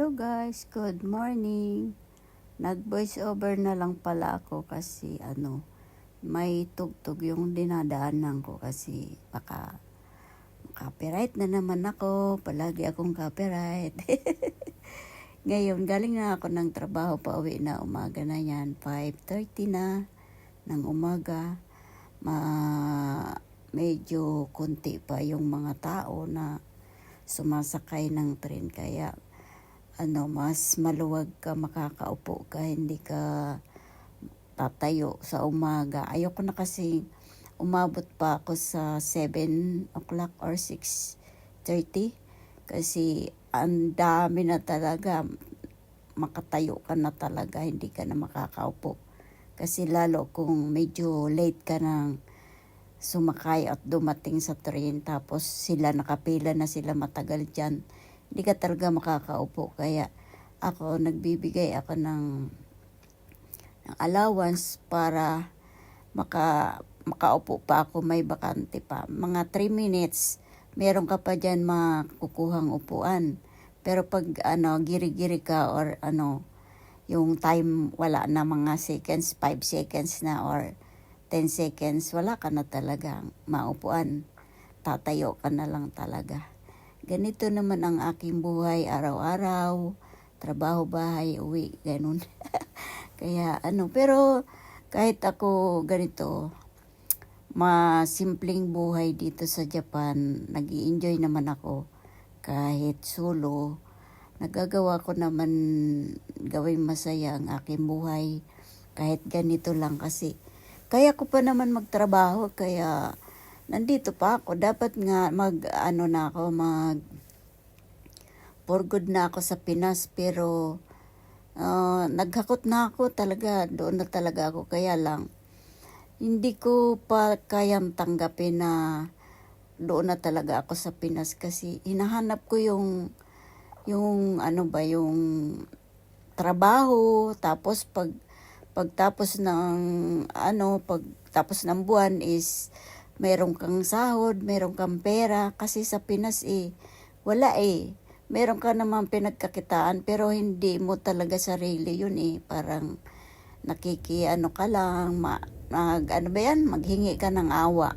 Hello guys, good morning. Nag-voice over na lang pala ako kasi may tugtog yung dinadaanan ko kasi baka copyright na naman ako. Palagi akong copyright. Ngayon, galing na ako ng trabaho, pauwi na umaga na yan. 5:30 na ng umaga. Medyo konti pa yung mga tao na sumasakay ng tren, kaya mas maluwag ka, makakaupo ka, hindi ka tatayo sa umaga. Ayoko na kasi umabot pa ako sa 7 o'clock or 6:30 kasi ang dami na talaga, makatayo ka na talaga, hindi ka na makakaupo. Kasi lalo kung medyo late ka nang sumakay at dumating sa train, tapos sila nakapila na sila matagal dyan, hindi ka talaga makakaupo. Kaya ako, nagbibigay ako ng allowance para makaupo pa ako, may bakante pa. Mga 3 minutes, meron ka pa dyan makukuhang upuan. Pero pag giri-giri ka or yung time wala na, mga seconds, 5 seconds na or 10 seconds, wala ka na talaga maupuan. Tatayo ka na lang talaga. Ganito naman ang aking buhay araw-araw. Trabaho, bahay, uwi, ganun. Kaya pero kahit ako ganito, masimpleng buhay dito sa Japan, nag-i-enjoy naman ako. Kahit solo, nagagawa ko naman gawing masaya ang aking buhay. Kahit ganito lang kasi kaya ko pa naman magtrabaho, kaya nandito pa ako. Dapat nga for good na ako sa Pinas, pero naghakot na ako talaga, doon na talaga ako. Kaya lang, hindi ko pa kayang tanggapin na doon na talaga ako sa Pinas kasi hinahanap ko yung trabaho. Tapos pagtapos ng buwan is meron kang sahod, meron kang pera. Kasi sa Pinas wala meron ka naman pinagkakitaan, pero hindi mo talaga sarili yun parang ka lang, maghingi ka ng awa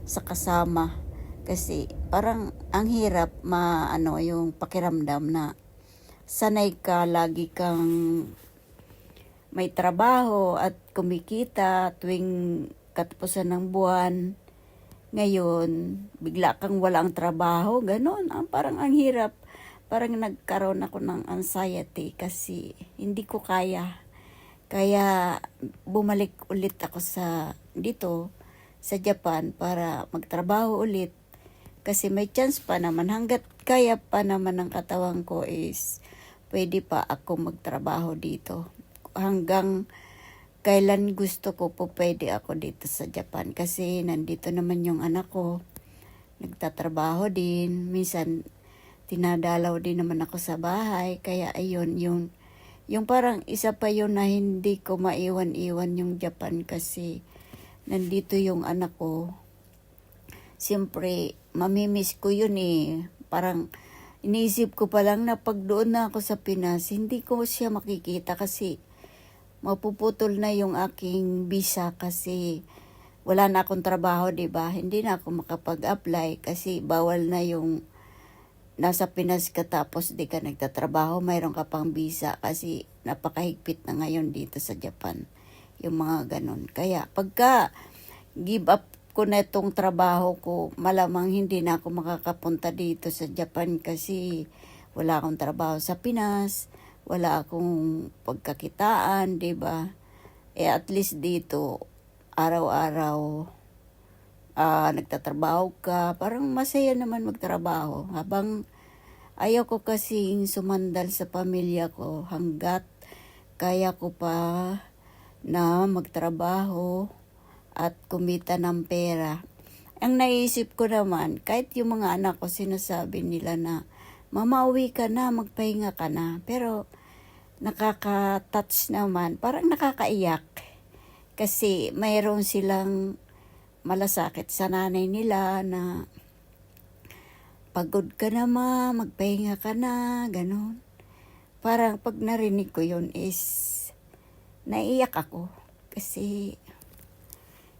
sa kasama. Kasi parang ang hirap yung pakiramdam na sanay ka, lagi kang may trabaho at kumikita tuwing katapusan ng buwan. Ngayon, bigla kang walang trabaho, ganun. Parang ang hirap. Parang nagkaroon ako ng anxiety kasi hindi ko kaya. Kaya bumalik ulit ako dito sa Japan para magtrabaho ulit. Kasi may chance pa naman, hanggat kaya pa naman ng katawan ko is pwede pa ako magtrabaho dito. Hanggang kailan gusto ko po pwede ako dito sa Japan. Kasi nandito naman yung anak ko, nagtatrabaho din. Minsan tinadalaw din naman ako sa bahay. Kaya ayun, yung parang isa pa yun na hindi ko maiwan-iwan yung Japan kasi nandito yung anak ko. Siyempre, mamimiss ko yun Parang iniisip ko pa lang na pag doon na ako sa Pinas, hindi ko siya makikita kasi mapuputol na yung aking visa kasi wala na akong trabaho, diba? Hindi na ako makapag-apply kasi bawal na yung nasa Pinas ka tapos di ka nagtatrabaho, mayroon ka pang visa kasi napakahigpit na ngayon dito sa Japan. Yung mga ganun. Kaya pagka give up ko na itong trabaho ko, malamang hindi na ako makakapunta dito sa Japan kasi wala akong trabaho sa Pinas, wala akong pagkakitaan, diba? At least dito, araw-araw, nagtatrabaho ka, parang masaya naman magtrabaho. Habang ayaw ko kasing sumandal sa pamilya ko, hanggat kaya ko pa na magtrabaho at kumita ng pera. Ang naisip ko naman, kahit yung mga anak ko sinasabi nila na, "Mama, uwi ka na, magpahinga ka na." Pero nakaka-touch naman, parang nakakaiyak. Kasi mayroon silang malasakit sa nanay nila na, "Pagod ka na, ma, magpahinga ka na," ganon. parang pag narinig ko yun is naiyak ako. Kasi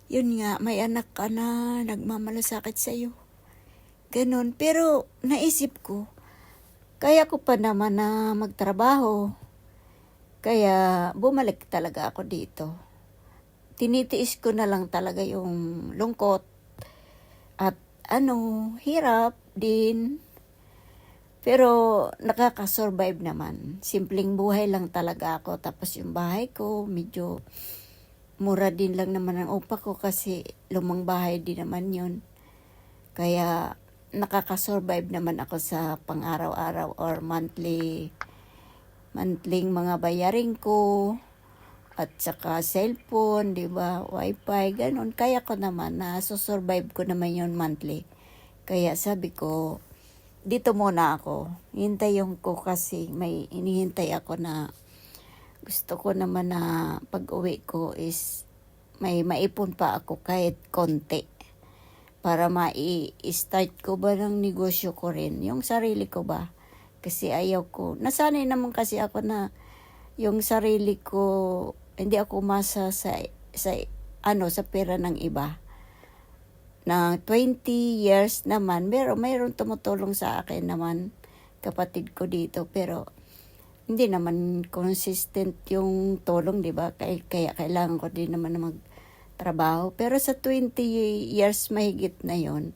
yun nga, may anak ka na nagmamalasakit sa'yo. Ganon. Pero naisip ko, kaya ko pa naman na magtrabaho. Kaya bumalik talaga ako dito. Tinitiis ko na lang talaga yung lungkot. At hirap din. Pero nakakasurvive naman. Simpleng buhay lang talaga ako. Tapos yung bahay ko, medyo mura din lang naman ang upa ko kasi lumang bahay din naman yun. Kaya nakakasurvive naman ako sa pang-araw-araw or monthly mga bayarin ko. At saka cellphone, di ba, wifi, ganun. Kaya ko naman, survive ko naman yun monthly. Kaya sabi ko, dito muna ako. Hintayin ko kasi may inihintay ako na gusto ko naman na pag-uwi ko is may maipon pa ako kahit konti. Para ma-start ko ba ng negosyo ko rin. Yung sarili ko ba. Kasi ayaw ko. Nasanay naman kasi ako na yung sarili ko hindi ako umasa sa pera ng iba. Na 20 years naman, mayroon tumutulong sa akin naman, kapatid ko dito. Pero, hindi naman consistent yung tulong, di ba? Kaya kailangan ko din naman na magtrabaho. Pero sa 20 years mahigit na yon,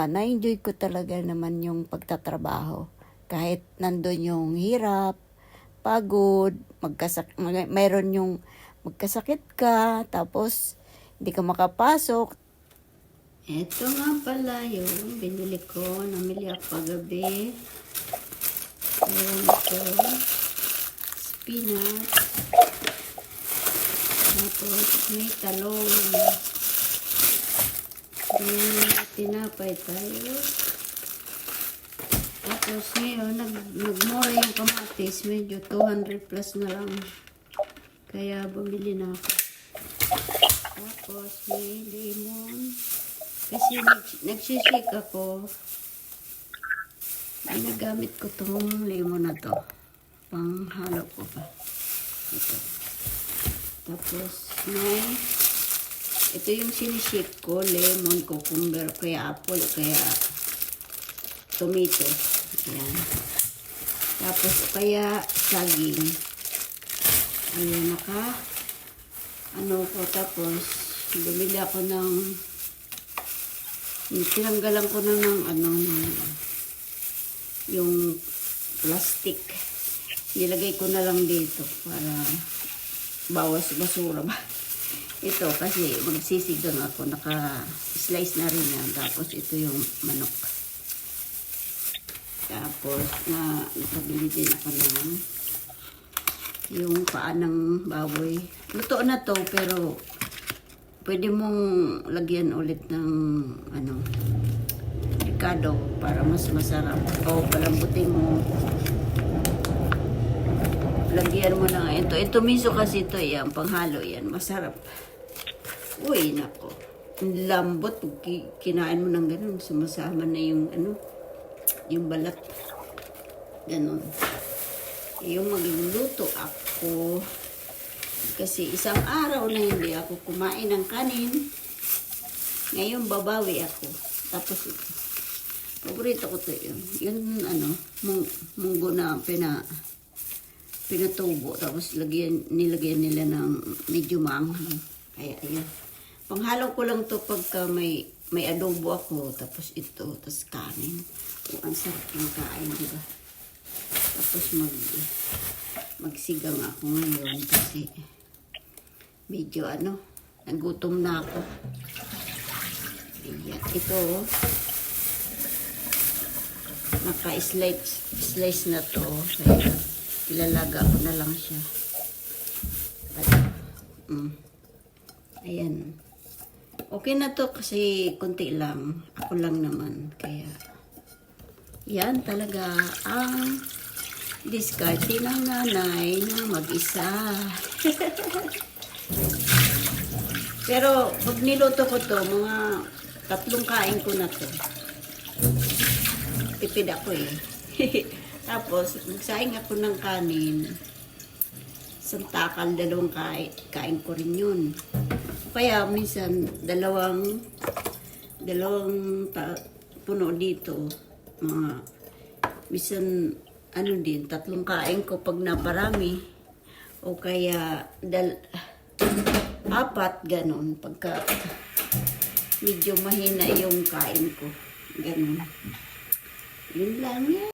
na-enjoy ko talaga naman yung pagtatrabaho. Kahit nandun yung hirap, pagod, mayroon yung magkasakit ka, tapos hindi ka makapasok. Ito nga pala yung binili ko, namili ako kagabi. Meron ito, spinach, tapos may talong, then tinapay tayo. Tapos ngayon, nagmura yung kamatis, medyo 200 plus na lang. Kaya bumili na ako. Tapos may lemon. Kasi nagsishake ako. Ginagamit ko tong lemon na to. Panghalo ko pa. Ito. Tapos ito yung sinishake ko, lemon, cucumber, kaya apple, kaya tomato. Ayan. Tapos kaya saging. Ayan, tapos bumili ako ng tinanggalan ko na ng yung plastic. Nilagay ko na lang dito para bawas basura ba. Ito kasi magsisigang ako, naka-slice na rin yan. Tapos ito yung manok. Tapos nakabili din ako ng yung paa ng baboy. Luto na to pero pwede mong lagyan ulit ng ricado para mas masarap. O palambutin mo. Lagyan mo lang ito. Ito miso kasi ito yan. Panghalo yan. Masarap. Uy, nako. Ang lambot. Kinain mo ng ganun. Sumasama na yung yung balat. Ganon. Yung magluluto ako. Kasi isang araw na hindi ako kumain ng kanin. Ngayon babawi ako. Tapos ito. Paborito ko to yun. Yun munggo na pinatubo. Tapos nilagyan nila ng medyo maanghang. Kaya ayan. Panghalo ko lang to pagka may adobo ako. Tapos ito. Tapos kanin. Ang sarap ng kain, diba? Tapos magsigang ako ngayon kasi medyo nagutom na ako. Ayan. Ito, naka-slice na to. Kaya ilalaga ko na lang siya. At, ayan. Okay na to kasi konti lang. Ako lang naman. Kaya, yan talaga ang diskarte ng nanay na mag-isa. Pero pag niluto ko to, mga 3 kain ko na to. Tipid ako eh. Tapos, nagsaing ako ng kanin. Isang takal, dalawang kain ko rin yun. Kaya minsan, dalawang puno dito. Minsan, tatlong kain ko pag naparami. O kaya, apat, ganon. Pagka medyo mahina yung kain ko. Ganon. Yun lang yan.